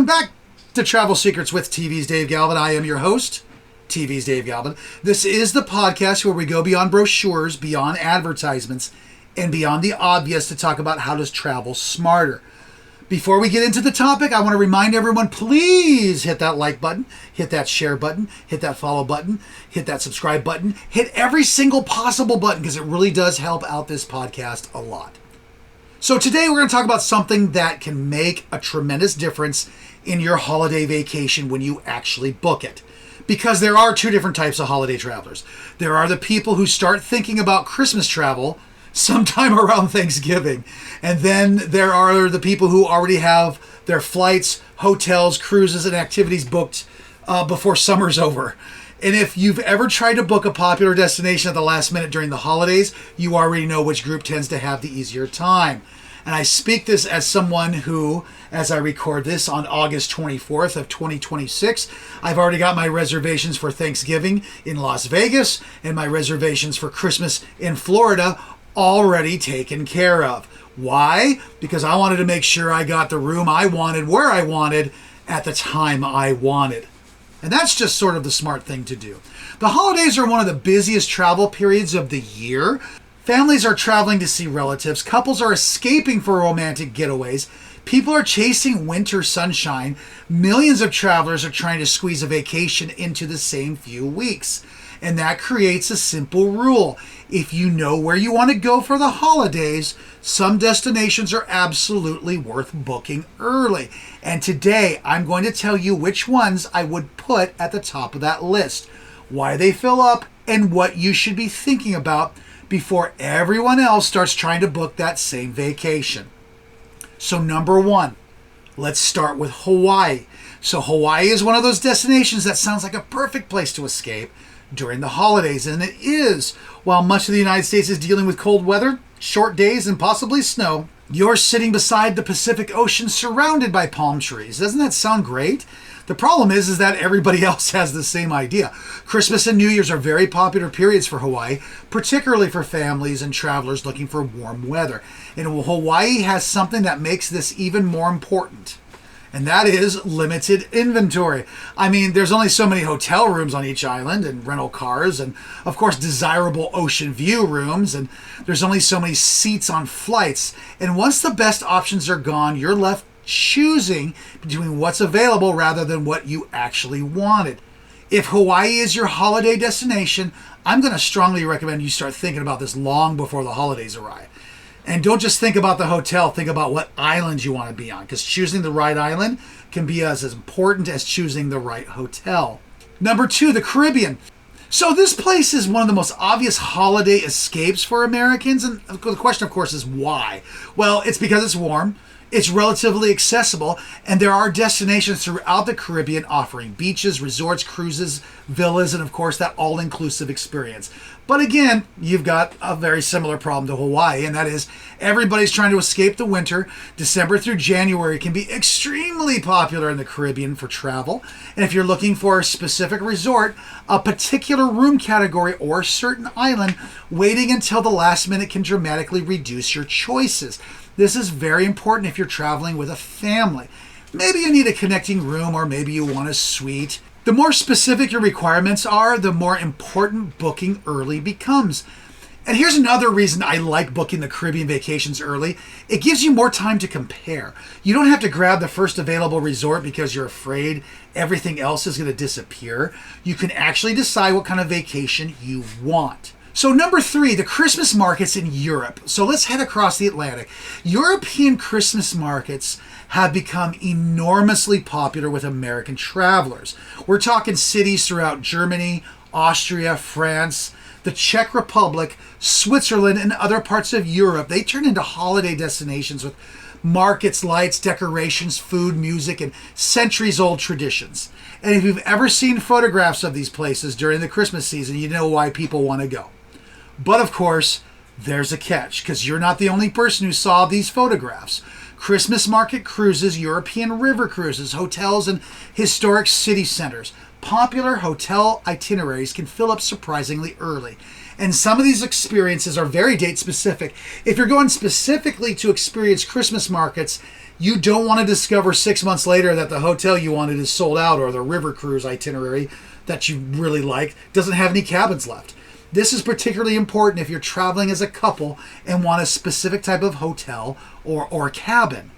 back to Travel Secrets with TV's Dave Galvin. I am your host, TV's Dave Galvin. This is the podcast where we go beyond brochures, beyond advertisements, and beyond the obvious to talk about how to travel smarter. Before we get into the topic, I want to remind everyone, please hit that like button, hit that share button, hit that follow button, hit that subscribe button, hit every single possible button because it really does help out this podcast a lot. So today we're going to talk about something that can make a tremendous difference in your holiday vacation when you actually book it. Because there are two different types of holiday travelers. There are the people who start thinking about Christmas travel sometime around Thanksgiving. And then there are the people who already have their flights, hotels, cruises, and activities booked before summer's over. And if you've ever tried to book a popular destination at the last minute during the holidays, you already know which group tends to have the easier time. And I speak this as someone who, as I record this on August 24th of 2026, I've already got my reservations for Thanksgiving in Las Vegas and my reservations for Christmas in Florida already taken care of. Why? Because I wanted to make sure I got the room I wanted, where I wanted, at the time I wanted. And that's just sort of the smart thing to do. The holidays are one of the busiest travel periods of the year. Families are traveling to see relatives. Couples are escaping for romantic getaways. People are chasing winter sunshine. Millions of travelers are trying to squeeze a vacation into the same few weeks. And that creates a simple rule. If you know where you want to go for the holidays, some destinations are absolutely worth booking early. And today, I'm going to tell you which ones I would put at the top of that list, why they fill up, and what you should be thinking about before everyone else starts trying to book that same vacation. So number one, let's start with Hawaii. So Hawaii is one of those destinations that sounds like a perfect place to escape during the holidays, and it is. While much of the United States is dealing with cold weather, short days, and possibly snow, you're sitting beside the Pacific Ocean surrounded by palm trees. Doesn't that sound great? The problem is that everybody else has the same idea. Christmas and New Year's are very popular periods for Hawaii, particularly for families and travelers looking for warm weather. And Hawaii has something that makes this even more important. And that is limited inventory. I mean, there's only so many hotel rooms on each island and rental cars and, of course, desirable ocean view rooms. And there's only so many seats on flights. And once the best options are gone, you're left choosing between what's available rather than what you actually wanted. If Hawaii is your holiday destination, I'm going to strongly recommend you start thinking about this long before the holidays arrive. And don't just think about the hotel, think about what island you want to be on, because choosing the right island can be as important as choosing the right hotel. Number two, the Caribbean. So this place is one of the most obvious holiday escapes for Americans, and the question, of course, is why? Well, it's because it's warm, it's relatively accessible, and there are destinations throughout the Caribbean offering beaches, resorts, cruises, villas, and of course that all-inclusive experience. But again, you've got a very similar problem to Hawaii, and that is everybody's trying to escape the winter. December through January can be extremely popular in the Caribbean for travel. And if you're looking for a specific resort, a particular room category, or a certain island, waiting until the last minute can dramatically reduce your choices. This is very important if you're traveling with a family. Maybe you need a connecting room, or maybe you want a suite. The more specific your requirements are, the more important booking early becomes. And here's another reason I like booking the Caribbean vacations early. It gives you more time to compare. You don't have to grab the first available resort because you're afraid everything else is going to disappear. You can actually decide what kind of vacation you want. So number three, the Christmas markets in Europe. So let's head across the Atlantic. European Christmas markets have become enormously popular with American travelers. We're talking cities throughout Germany, Austria, France, the Czech Republic, Switzerland, and other parts of Europe. They turn into holiday destinations with markets, lights, decorations, food, music, and centuries-old traditions. And if you've ever seen photographs of these places during the Christmas season, you know why people want to go. But of course, there's a catch, because you're not the only person who saw these photographs. Christmas market cruises, European river cruises, hotels, and historic city centers. Popular hotel itineraries can fill up surprisingly early. And some of these experiences are very date specific. If you're going specifically to experience Christmas markets, you don't want to discover 6 months later that the hotel you wanted is sold out, or the river cruise itinerary that you really like doesn't have any cabins left. This is particularly important if you're traveling as a couple and want a specific type of hotel or cabin.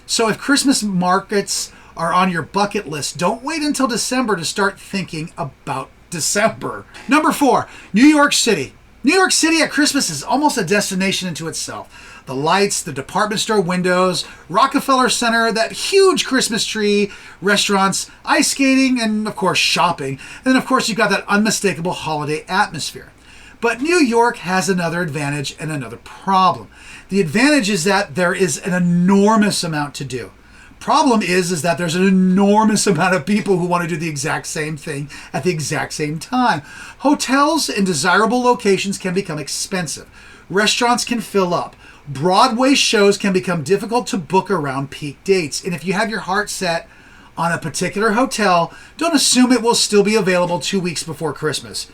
So if Christmas markets are on your bucket list, don't wait until December to start thinking about December. Number 4, New York City. New York City at Christmas is almost a destination into itself. The lights, the department store windows, Rockefeller Center, that huge Christmas tree, restaurants, ice skating, and of course shopping. And then of course you've got that unmistakable holiday atmosphere. But New York has another advantage and another problem. The advantage is that there is an enormous amount to do. Problem is that there's an enormous amount of people who want to do the exact same thing at the exact same time. Hotels in desirable locations can become expensive. Restaurants can fill up. Broadway shows can become difficult to book around peak dates. And if you have your heart set on a particular hotel, don't assume it will still be available 2 weeks before Christmas.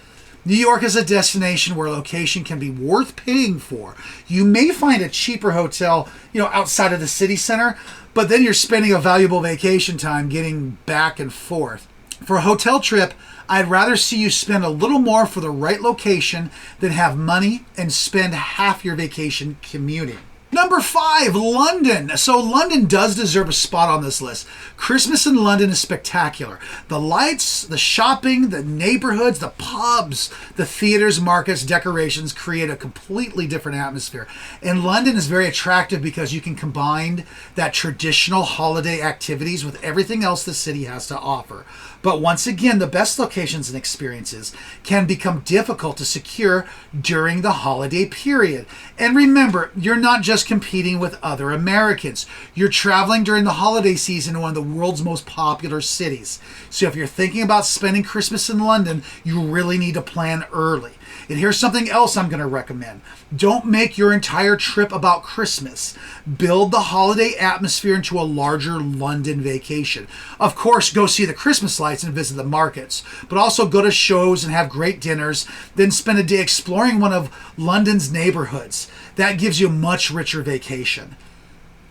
New York is a destination where location can be worth paying for. You may find a cheaper hotel, outside of the city center, but then you're spending a valuable vacation time getting back and forth. For a hotel trip, I'd rather see you spend a little more for the right location than have money and spend half your vacation commuting. Number 5, London. So London does deserve a spot on this list. Christmas in London is spectacular. The lights, the shopping, the neighborhoods, the pubs, the theaters, markets, decorations create a completely different atmosphere. And London is very attractive because you can combine that traditional holiday activities with everything else the city has to offer. But once again, the best locations and experiences can become difficult to secure during the holiday period. And remember, you're not just competing with other Americans. You're traveling during the holiday season in one of the world's most popular cities. So if you're thinking about spending Christmas in London, you really need to plan early. And here's something else I'm going to recommend. Don't make your entire trip about Christmas. Build the holiday atmosphere into a larger London vacation. Of course, go see the Christmas lights and visit the markets, but also go to shows and have great dinners, then spend a day exploring one of London's neighborhoods. That gives you a much richer vacation.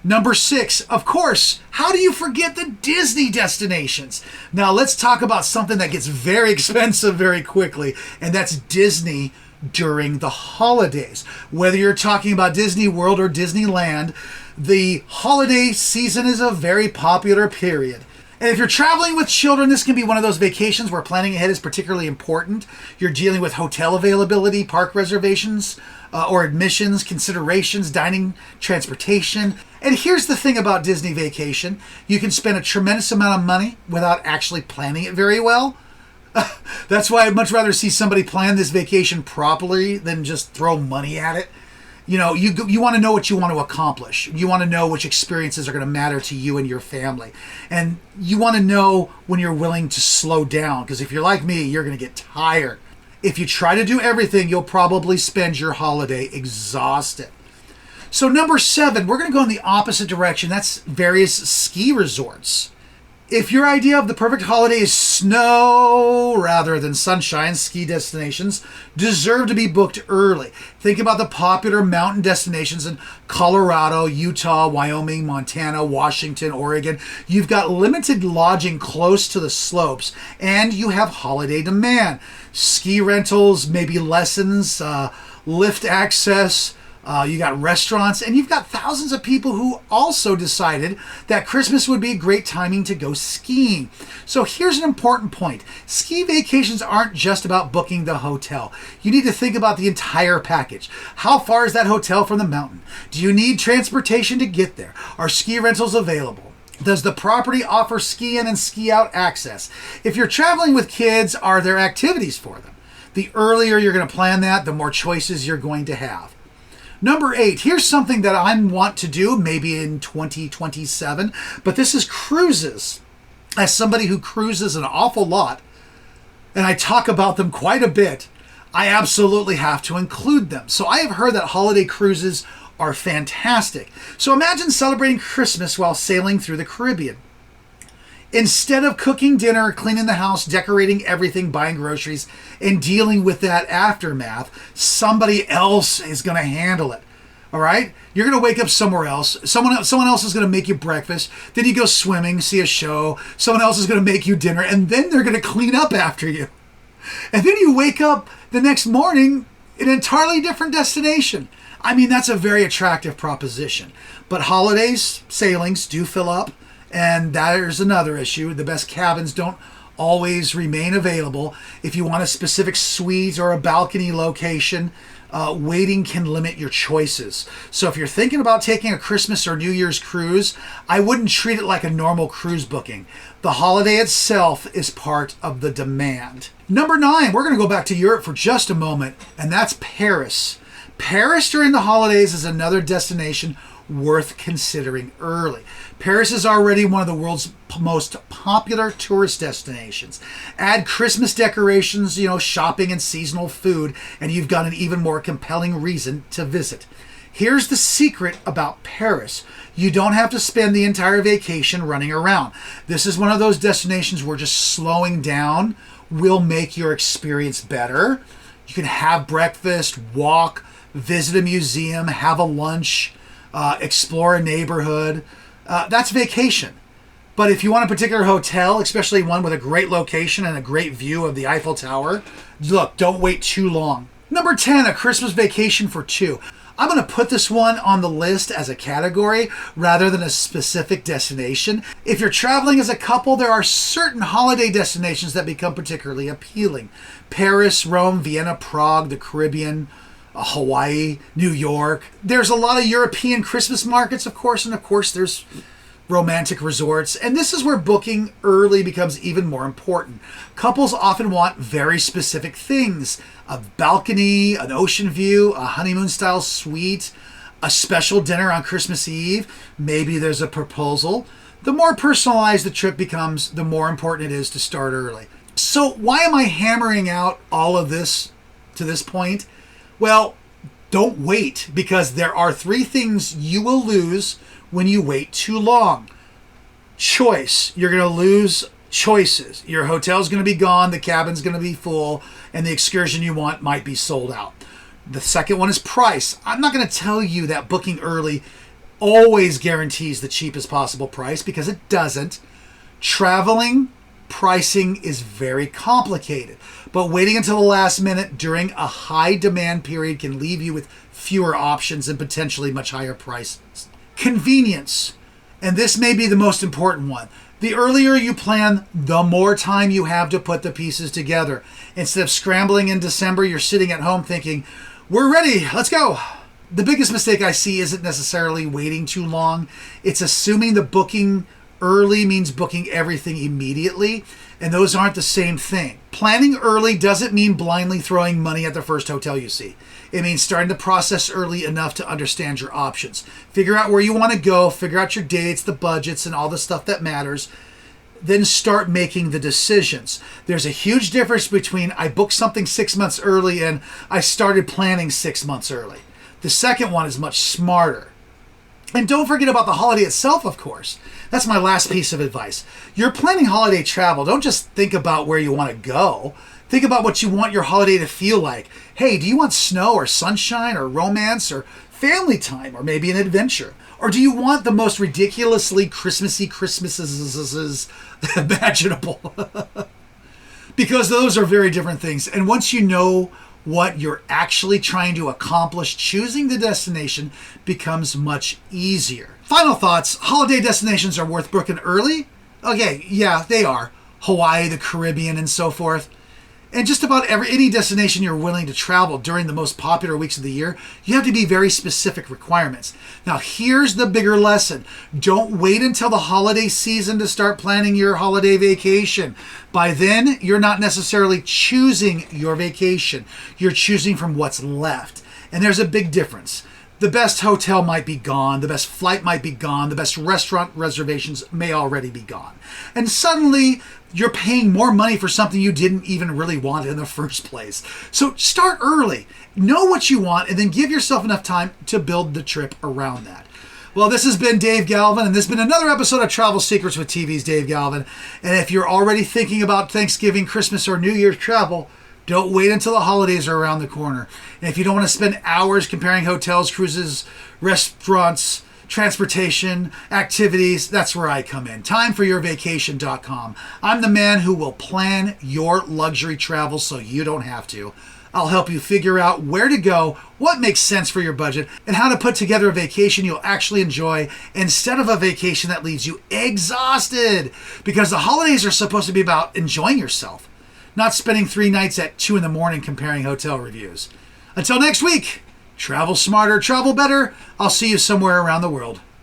Number 6, of course, how do you forget the Disney destinations? Now let's talk about something that gets very expensive very quickly, and that's Disney during the holidays. Whether you're talking about Disney World or Disneyland, the holiday season is a very popular period. And if you're traveling with children, this can be one of those vacations where planning ahead is particularly important. You're dealing with hotel availability, park reservations, or admissions, considerations, dining, transportation. And here's the thing about Disney vacation. You can spend a tremendous amount of money without actually planning it very well. That's why I'd much rather see somebody plan this vacation properly than just throw money at it. You want to know what you want to accomplish. You want to know which experiences are going to matter to you and your family. And you want to know when you're willing to slow down, because if you're like me, you're going to get tired. If you try to do everything, you'll probably spend your holiday exhausted. So number 7, we're going to go in the opposite direction. That's various ski resorts. If your idea of the perfect holiday is snow rather than sunshine, ski destinations deserve to be booked early. Think about the popular mountain destinations in Colorado, Utah, Wyoming, Montana, Washington, Oregon. You've got limited lodging close to the slopes, and you have holiday demand. Ski rentals, maybe lessons, lift access. You got restaurants, and you've got thousands of people who also decided that Christmas would be great timing to go skiing. So here's an important point. Ski vacations aren't just about booking the hotel. You need to think about the entire package. How far is that hotel from the mountain? Do you need transportation to get there? Are ski rentals available? Does the property offer ski in and ski out access? If you're traveling with kids, are there activities for them? The earlier you're going to plan that, the more choices you're going to have. Number 8, here's something that I want to do maybe in 2027, but this is cruises. As somebody who cruises an awful lot, and I talk about them quite a bit, I absolutely have to include them. So I have heard that holiday cruises are fantastic. So imagine celebrating Christmas while sailing through the Caribbean. Instead of cooking dinner, cleaning the house, decorating everything, buying groceries, and dealing with that aftermath, somebody else is going to handle it. All right? You're going to wake up somewhere else. Someone else is going to make you breakfast. Then you go swimming, see a show. Someone else is going to make you dinner. And then they're going to clean up after you. And then you wake up the next morning in an entirely different destination. I mean, that's a very attractive proposition. But holidays, sailings do fill up. And there's another issue. The best cabins don't always remain available. If you want a specific suite or a balcony location, waiting can limit your choices. So if you're thinking about taking a Christmas or New Year's cruise, I wouldn't treat it like a normal cruise booking. The holiday itself is part of the demand. Number 9, we're going to go back to Europe for just a moment, and that's Paris. Paris during the holidays is another destination worth considering early. Paris is already one of the world's most popular tourist destinations. Add Christmas decorations, shopping and seasonal food, and you've got an even more compelling reason to visit. Here's the secret about Paris. You don't have to spend the entire vacation running around. This is one of those destinations where just slowing down will make your experience better. You can have breakfast, walk, visit a museum, have a lunch, explore a neighborhood. That's vacation. But if you want a particular hotel, especially one with a great location and a great view of the Eiffel Tower, look, don't wait too long. Number 10, a Christmas vacation for 2. I'm going to put this one on the list as a category rather than a specific destination. If you're traveling as a couple, there are certain holiday destinations that become particularly appealing. Paris, Rome, Vienna, Prague, the Caribbean, Hawaii, New York. There's a lot of European Christmas markets, of course, and of course there's romantic resorts. And this is where booking early becomes even more important. Couples often want very specific things: a balcony, an ocean view, a honeymoon-style suite, a special dinner on Christmas Eve. Maybe there's a proposal. The more personalized the trip becomes, the more important it is to start early. So why am I hammering out all of this to this point? Well, don't wait, because there are 3 things you will lose when you wait too long. Choice. You're going to lose choices. Your hotel's going to be gone, the cabin's going to be full, and the excursion you want might be sold out. The second one is price. I'm not going to tell you that booking early always guarantees the cheapest possible price, because it doesn't. Traveling, pricing is very complicated, but waiting until the last minute during a high demand period can leave you with fewer options and potentially much higher prices. Convenience, and this may be the most important one. The earlier you plan, the more time you have to put the pieces together. Instead of scrambling in December, you're sitting at home thinking, we're ready, let's go. The biggest mistake I see isn't necessarily waiting too long. It's assuming the booking early means booking everything immediately, and those aren't the same thing. Planning early doesn't mean blindly throwing money at the first hotel you see. It means starting the process early enough to understand your options. Figure out where you want to go, figure out your dates, the budgets, and all the stuff that matters. Then start making the decisions. There's a huge difference between I booked something 6 months early and I started planning 6 months early. The second one is much smarter. And don't forget about the holiday itself, of course. That's my last piece of advice. You're planning holiday travel. Don't just think about where you want to go. Think about what you want your holiday to feel like. Hey, do you want snow or sunshine or romance or family time or maybe an adventure? Or do you want the most ridiculously Christmassy Christmases imaginable? Because those are very different things. And once you know what you're actually trying to accomplish, choosing the destination becomes much easier. Final thoughts. Holiday destinations are worth booking early? Okay, yeah, they are. Hawaii, the Caribbean, and so forth. And just about any destination you're willing to travel during the most popular weeks of the year, you have to be very specific requirements. Now, here's the bigger lesson. Don't wait until the holiday season to start planning your holiday vacation. By then, you're not necessarily choosing your vacation. You're choosing from what's left. And there's a big difference. The best hotel might be gone, the best flight might be gone, the best restaurant reservations may already be gone. And suddenly, you're paying more money for something you didn't even really want in the first place. So start early, know what you want, and then give yourself enough time to build the trip around that. Well, this has been Dave Galvin, and this has been another episode of Travel Secrets with TV's Dave Galvin. And if you're already thinking about Thanksgiving, Christmas, or New Year's travel, don't wait until the holidays are around the corner. And if you don't want to spend hours comparing hotels, cruises, restaurants, transportation, activities, that's where I come in. Timeforyourvacation.com. I'm the man who will plan your luxury travel so you don't have to. I'll help you figure out where to go, what makes sense for your budget, and how to put together a vacation you'll actually enjoy instead of a vacation that leaves you exhausted. Because the holidays are supposed to be about enjoying yourself, not spending 3 nights at 2 a.m. comparing hotel reviews. Until next week, travel smarter, travel better. I'll see you somewhere around the world.